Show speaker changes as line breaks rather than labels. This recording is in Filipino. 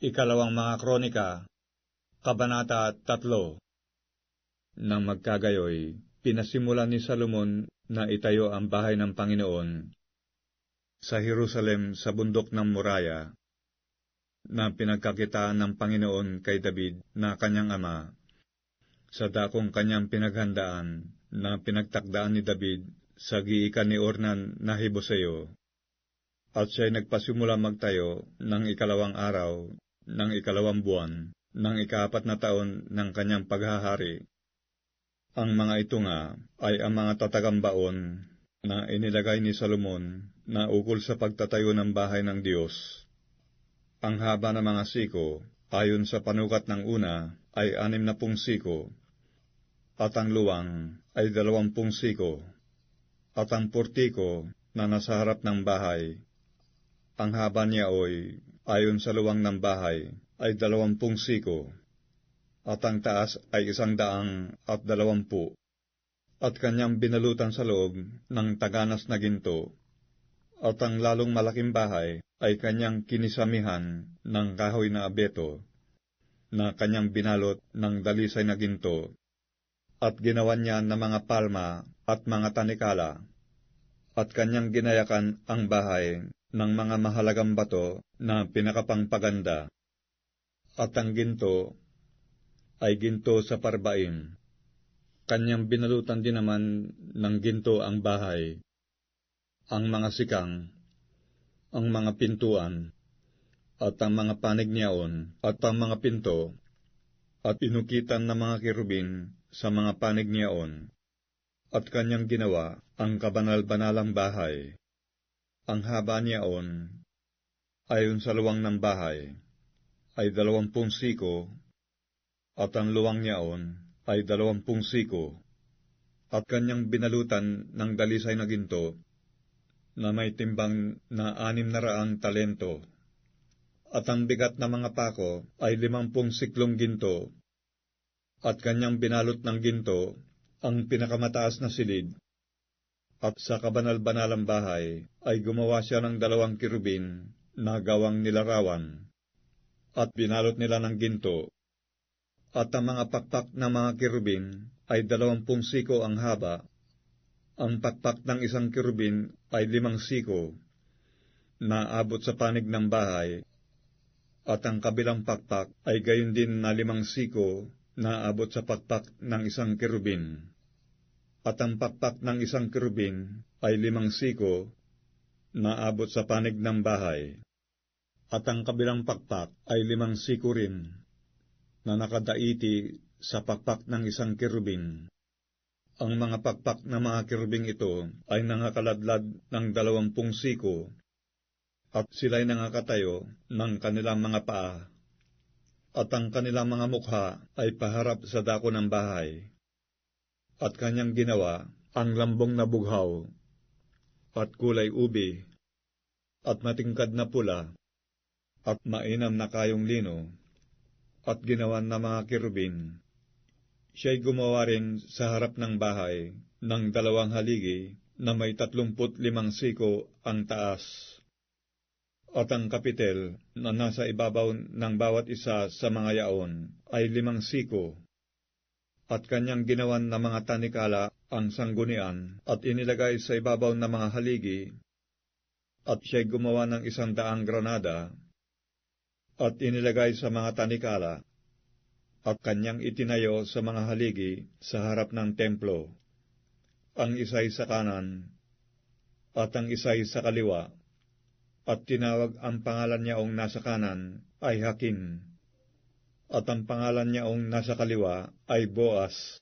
Ikalawang mga Kronika, Kabanata 3. Nang magkagayoy, pinasimulan ni Salomon na itayo ang bahay ng Panginoon sa Jerusalem sa bundok ng Moraya, na pinagkakitaan ng Panginoon kay David na kanyang ama, sa dakong kanyang pinaghandaan na pinagtakdaan ni David sa giikan ni Ornan na Jebuseo. At siya'y nagpasimula magtayo ng ikalawang araw ng ikalawang buwan ng ika-4 na taon ng kanyang paghahari. Ang mga ito nga ay ang mga tatagambaon na inilagay ni Salomon na ukol sa pagtatayo ng bahay ng Diyos. Ang haba ng mga siko, ayon sa panukat ng una, ay 60 siko, at ang luwang ay 20 siko, at ang portiko na nasa harap ng bahay, ang haba niya ayon sa luwang ng bahay, ay 20 siko, at ang taas ay 120, at kanyang binalutan sa loob ng taganas na ginto, at ang lalong malaking bahay ay kanyang kinisamihan ng kahoy na abeto, na kanyang binalot ng dalisay na ginto, at ginawan niya ng mga palma at mga tanikala, at kanyang ginayakan ang bahay ng mga mahalagang bato na pinakapangpaganda, at ang ginto ay ginto sa parbaim. Kanyang binalutan din naman ng ginto ang bahay, ang mga sikang, ang mga pintuan, at ang mga panig niyaon, at ang mga pinto, at inukitan ng mga kerubin sa mga panig niyaon, at kanyang ginawa ang kabanal-banalang bahay. Ang haba niyaon, ayon sa luwang ng bahay, ay 20 siko, at ang luwang niyaon ay 20 siko, at kanyang binalutan ng dalisay na ginto, na may timbang na 600 talento, at ang bigat na mga pako ay 50 siklong ginto, at kanyang binalot ng ginto ang pinakamataas na silid. At sa kabanal-banalang bahay ay gumawa siya ng 2 kerubin na gawang nilarawan, at binalot nila ng ginto. At ang mga pakpak ng mga kerubin ay 20 siko ang haba. Ang pakpak ng isang kerubin ay 5 siko, na abot sa panig ng bahay, at ang kabilang pakpak ay gayon din na 5 siko, na abot sa pakpak ng isang kerubin. At ang pakpak ng isang kerubin ay 5 siko, na abot sa panig ng bahay. At ang kabilang pakpak ay 5 siko rin, na nakadaiti sa pakpak ng isang kerubin. Ang mga pakpak ng mga kerubing ito ay nangakaladlad ng 20 siko, at sila'y nangakatayo ng kanilang mga paa, at ang kanilang mga mukha ay paharap sa dako ng bahay. At kanyang ginawa ang lambong na bughaw, at kulay ubi, at matingkad na pula, at mainam na kayong lino, at ginawan na mga kerubin. Siya'y gumawa rin sa harap ng bahay ng 2 haligi na may 35 siko ang taas. At ang kapitel na nasa ibabaw ng bawat isa sa mga yaon ay 5 siko. At kanyang ginawan na mga tanikala ang sanggunian at inilagay sa ibabaw ng mga haligi. At siya'y gumawa ng 100 granada at inilagay sa mga tanikala, at kanyang itinayo sa mga haligi sa harap ng templo, ang isa'y sa kanan, at ang isa'y sa kaliwa, at tinawag ang pangalan niyaong nasa kanan ay Hakin, at ang pangalan niyaong nasa kaliwa ay Boaz.